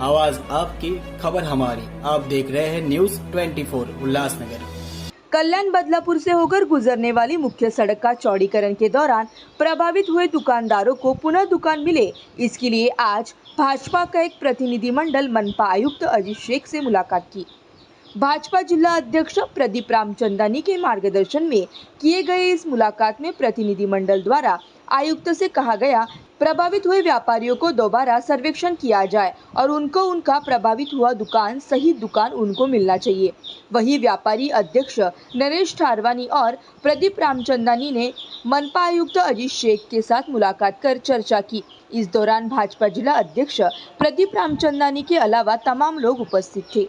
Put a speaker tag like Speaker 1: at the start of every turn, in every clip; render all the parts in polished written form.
Speaker 1: आवाज आपकी, खबर हमारी। आप देख रहे हैं न्यूज 24 उल्लासनगर।
Speaker 2: कल्याण बदलापुर से होकर गुजरने वाली मुख्य सड़क का चौड़ीकरण के दौरान प्रभावित हुए दुकानदारों को पुनः दुकान मिले, इसके लिए आज भाजपा का एक प्रतिनिधिमंडल मनपा आयुक्त अजीत शेख से मुलाकात की। भाजपा जिला अध्यक्ष प्रदीप रामचंदानी के मार्गदर्शन में किए गए इस मुलाकात में प्रतिनिधिमंडल द्वारा आयुक्त से कहा गया प्रभावित हुए व्यापारियों को दोबारा सर्वेक्षण किया जाए और उनको उनका प्रभावित हुआ दुकान सही दुकान उनको मिलना चाहिए। वही व्यापारी अध्यक्ष नरेश ठारवानी और प्रदीप रामचंदानी ने मनपा आयुक्त अजीत शेख के साथ मुलाकात कर चर्चा की। इस दौरान भाजपा जिला अध्यक्ष प्रदीप रामचंदानी के अलावा तमाम लोग उपस्थित थे।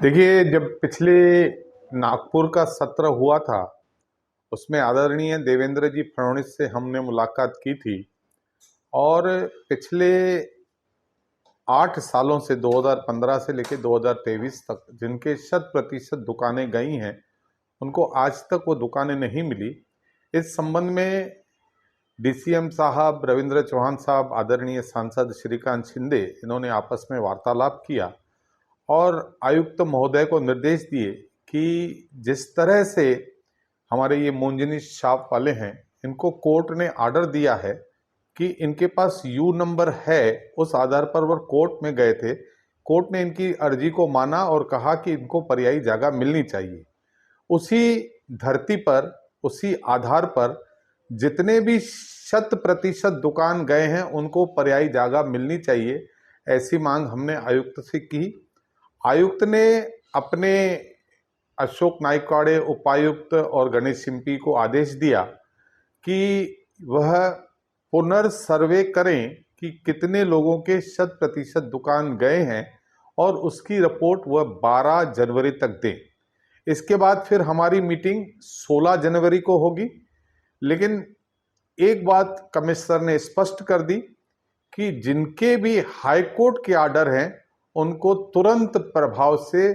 Speaker 3: देखिए, जब पिछले नागपुर का सत्र हुआ था उसमें आदरणीय देवेंद्र जी फडणवीस से हमने मुलाकात की थी और पिछले 8 सालों से 2015 से लेकर 2023 तक जिनके 100% दुकानें गई हैं उनको आज तक वो दुकानें नहीं मिली। इस संबंध में डीसीएम साहब, रविंद्र चौहान साहब, आदरणीय सांसद श्रीकांत शिंदे, इन्होंने आपस में वार्तालाप किया और आयुक्त महोदय को निर्देश दिए कि जिस तरह से हमारे ये मोंजनी शॉप वाले हैं, इनको कोर्ट ने आर्डर दिया है कि इनके पास यू नंबर है, उस आधार पर वो कोर्ट में गए थे। कोर्ट ने इनकी अर्जी को माना और कहा कि इनको पर्यायी जगह मिलनी चाहिए। उसी धरती पर, उसी आधार पर जितने भी 100% दुकान गए हैं उनको पर्यायी जगह मिलनी चाहिए, ऐसी मांग हमने आयुक्त से की। आयुक्त ने अपने अशोक नाइकवाड़े, उपायुक्त और गणेश सिंपी को आदेश दिया कि वह पुनर्सर्वे करें कि कितने लोगों के 100% दुकान गए हैं और उसकी रिपोर्ट वह 12 जनवरी तक दें। इसके बाद फिर हमारी मीटिंग 16 जनवरी को होगी। लेकिन एक बात कमिश्नर ने स्पष्ट कर दी कि जिनके भी हाई कोर्ट के आर्डर हैं उनको तुरंत प्रभाव से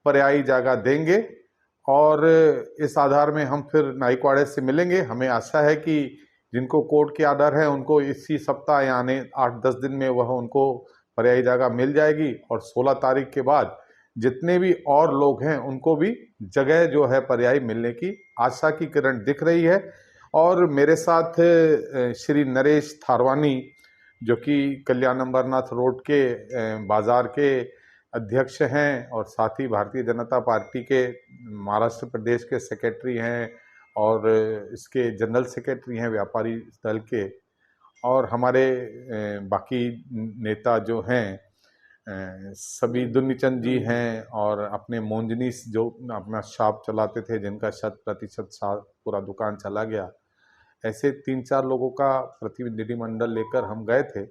Speaker 3: पर्यायी जगह देंगे और इस आधार में हम फिर नाइकवाड़े से मिलेंगे। हमें आशा है कि जिनको कोर्ट के आर्डर है उनको इसी सप्ताह या आने 8-10 दिन में वह उनको पर्यायी जगह मिल जाएगी और 16 तारीख के बाद जितने भी और लोग हैं उनको भी जगह जो है पर्यायी मिलने की आशा की किरण दिख रही है। और मेरे साथ श्री नरेश थारवानी, जो कि कल्याण अमरनाथ रोड के बाजार के अध्यक्ष हैं और साथ ही भारतीय जनता पार्टी के महाराष्ट्र प्रदेश के सेक्रेटरी हैं और इसके जनरल सेक्रेटरी हैं व्यापारी दल के, और हमारे बाकी नेता जो हैं सभी दुन्नीचंद जी हैं और अपने मोंजनी जो अपना शॉप चलाते थे जिनका 100% पूरा दुकान चला गया, ऐसे 3-4 लोगों का प्रतिनिधिमंडल लेकर हम गए थे।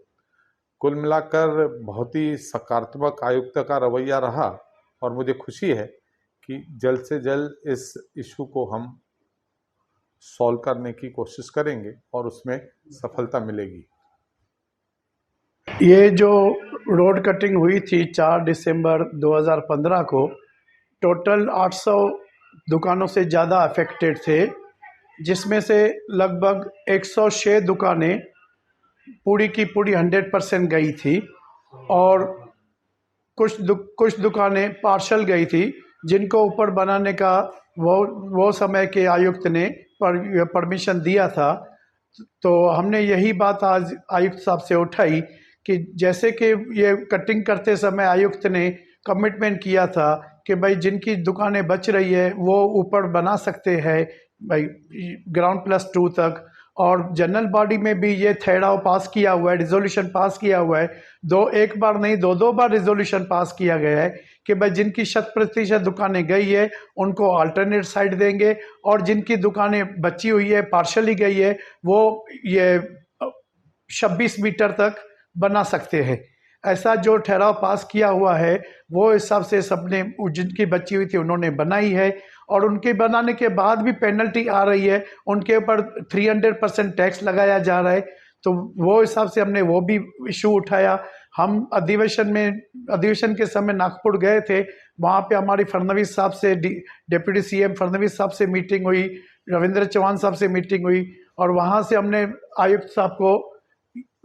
Speaker 3: कुल मिलाकर बहुत ही सकारात्मक आयुक्त का रवैया रहा और मुझे खुशी है कि जल्द से जल्द इस इशू को हम सॉल्व करने की कोशिश करेंगे और उसमें सफलता मिलेगी।
Speaker 4: ये जो रोड कटिंग हुई थी 4 दिसंबर 2015 को, टोटल 800 दुकानों से ज़्यादा अफेक्टेड थे, जिसमें से लगभग 106 दुकानें पूरी की पूरी 100% गई थी और कुछ दुकानें पार्शल गई थी, जिनको ऊपर बनाने का वो समय के आयुक्त ने परमिशन दिया था। तो हमने यही बात आज आयुक्त साहब से उठाई कि जैसे कि ये कटिंग करते समय आयुक्त ने कमिटमेंट किया था कि भाई जिनकी दुकानें बच रही है वो ऊपर बना सकते हैं भाई ग्राउंड +2 तक, और जनरल बॉडी में भी ये ठहराव पास किया हुआ है, रिजोल्यूशन पास किया हुआ है। एक बार नहीं 2 बार रिजोल्यूशन पास किया गया है कि भाई जिनकी 100% दुकानें गई है उनको अल्टरनेट साइड देंगे और जिनकी दुकानें बची हुई है, पार्शली गई है, वो ये 26 मीटर तक बना सकते हैं। ऐसा जो ठहराव पास किया हुआ है वो हिसाब से सबने जिनकी बची हुई थी उन्होंने बनाई है और उनके बनाने के बाद भी पेनल्टी आ रही है, उनके ऊपर 300% टैक्स लगाया जा रहा है। तो वो हिसाब से हमने वो भी इशू उठाया। हम अधिवेशन के समय नागपुर गए थे, वहाँ पे हमारी फडणवीस साहब से डिप्टी सीएम फडणवीस साहब से मीटिंग हुई, रविंद्र चौहान साहब से मीटिंग हुई और वहाँ से हमने आयुक्त साहब को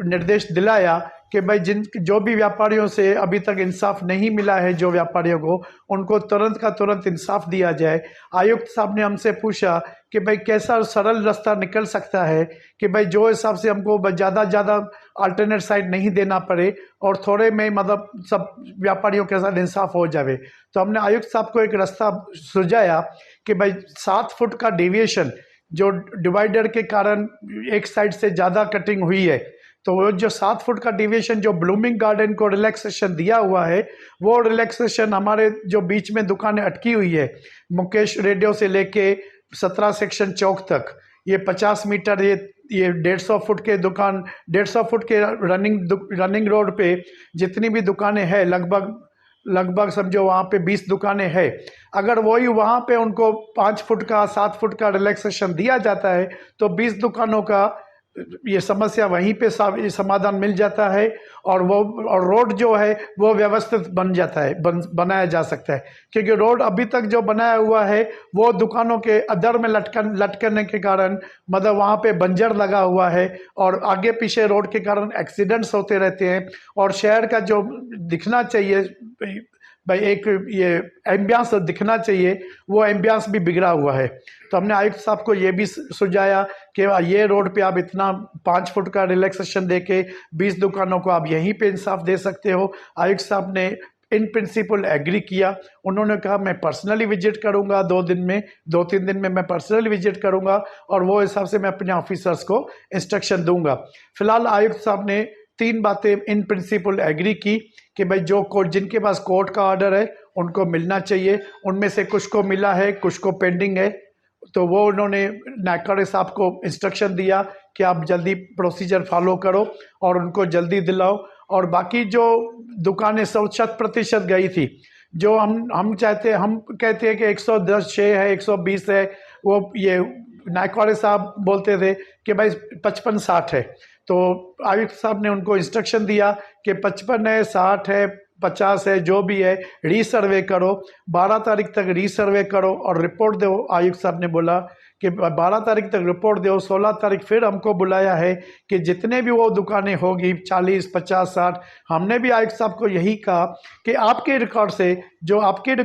Speaker 4: निर्देश दिलाया कि भाई जो भी व्यापारियों से अभी तक इंसाफ नहीं मिला है, जो व्यापारियों को, उनको तुरंत का तुरंत इंसाफ दिया जाए। आयुक्त साहब ने हमसे पूछा कि भाई कैसा सरल रास्ता निकल सकता है कि भाई जो हिसाब से हमको ज़्यादा अल्टरनेट साइड नहीं देना पड़े और थोड़े में मतलब सब व्यापारियों के साथ इंसाफ हो जाए। तो हमने आयुक्त साहब को एक रास्ता सुझाया कि भाई 7 फुट का डेविएशन जो डिवाइडर के कारण एक साइड से ज़्यादा कटिंग हुई है, तो वो जो 7 फुट का डिविएशन जो ब्लूमिंग गार्डन को रिलैक्सेशन दिया हुआ है, वो रिलैक्सेशन हमारे जो बीच में दुकानें अटकी हुई है, मुकेश रेडियो से लेके 17 सेक्शन चौक तक, ये 50 मीटर, ये 150 फुट के दुकान, 150 फुट के रनिंग रोड पे जितनी भी दुकानें हैं, लगभग समझो वहाँ पे 20 दुकानें हैं। अगर वही वहाँ पे उनको 5 फुट का 7 फुट का रिलैक्सेशन दिया जाता है तो 20 दुकानों का ये समस्या वहीं पे समाधान मिल जाता है और रोड जो है वो व्यवस्थित बन जाता है, बनाया जा सकता है। क्योंकि रोड अभी तक जो बनाया हुआ है वो दुकानों के अदर में लटकने के कारण मतलब वहाँ पे बंजर लगा हुआ है और आगे पीछे रोड के कारण एक्सीडेंट्स होते रहते हैं और शहर का जो दिखना चाहिए भाई एक ये एम्बियंस दिखना चाहिए, वो एम्बियंस भी बिगड़ा हुआ है। तो हमने आयुक्त साहब को ये भी सुझाया कि ये रोड पे आप इतना 5 फुट का रिलैक्सेशन देके 20 दुकानों को आप यहीं पे इंसाफ दे सकते हो। आयुक्त साहब ने इन प्रिंसिपल एग्री किया। उन्होंने कहा मैं पर्सनली विजिट करूंगा 2-3 दिन में मैं पर्सनली विजिट करूंगा और वो हिसाब से मैं अपने ऑफिसर्स को इंस्ट्रक्शन दूंगा। फिलहाल आयुक्त साहब ने 3 बातें इन प्रिंसिपल एग्री की कि भाई जिनके पास कोर्ट का ऑर्डर है उनको मिलना चाहिए, उनमें से कुछ को मिला है, कुछ को पेंडिंग है। तो वो उन्होंने नायकवाड़े साहब को इंस्ट्रक्शन दिया कि आप जल्दी प्रोसीजर फॉलो करो और उनको जल्दी दिलाओ। और बाकी जो दुकानें 100% गई थी, जो हम कहते हैं कि 110 है, 120 है, वो ये नायकवाड़े साहब बोलते थे कि भाई 55-60 है। तो आयुक्त साहब ने उनको इंस्ट्रक्शन दिया कि 55 है, 60 है, 50 है, जो भी है रीसर्वे करो, 12 तारीख तक रीसर्वे करो और रिपोर्ट दो। आयुक्त साहब ने बोला कि 12 तारीख तक रिपोर्ट दो, 16 तारीख फिर हमको बुलाया है कि जितने भी वो दुकानें होगी 40, 50, 60, हमने भी आयुक्त साहब को यही कहा कि आपके रिकॉर्ड से जो आपके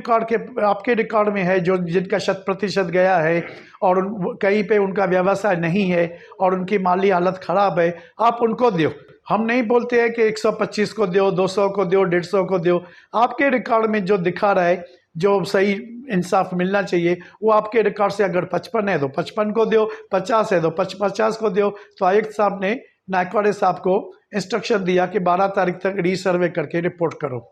Speaker 4: रिकॉर्ड में है, जो जिनका 100% गया है और कहीं पे उनका व्यवसाय नहीं है और उनकी माली हालत ख़राब है, आप उनको दो। हम नहीं बोलते हैं कि 125 को दो, 200 को दो, 150 को दो। आपके रिकॉर्ड में जो दिखा रहा है, जो सही इंसाफ मिलना चाहिए, वो आपके रिकॉर्ड से अगर 55 है तो 55 को दो, 50 है तो 50 को दो। तो आयुक्त साहब ने नायकवाड़े साहब को इंस्ट्रक्शन दिया कि 12 तारीख तक रीसर्वे करके रिपोर्ट करो।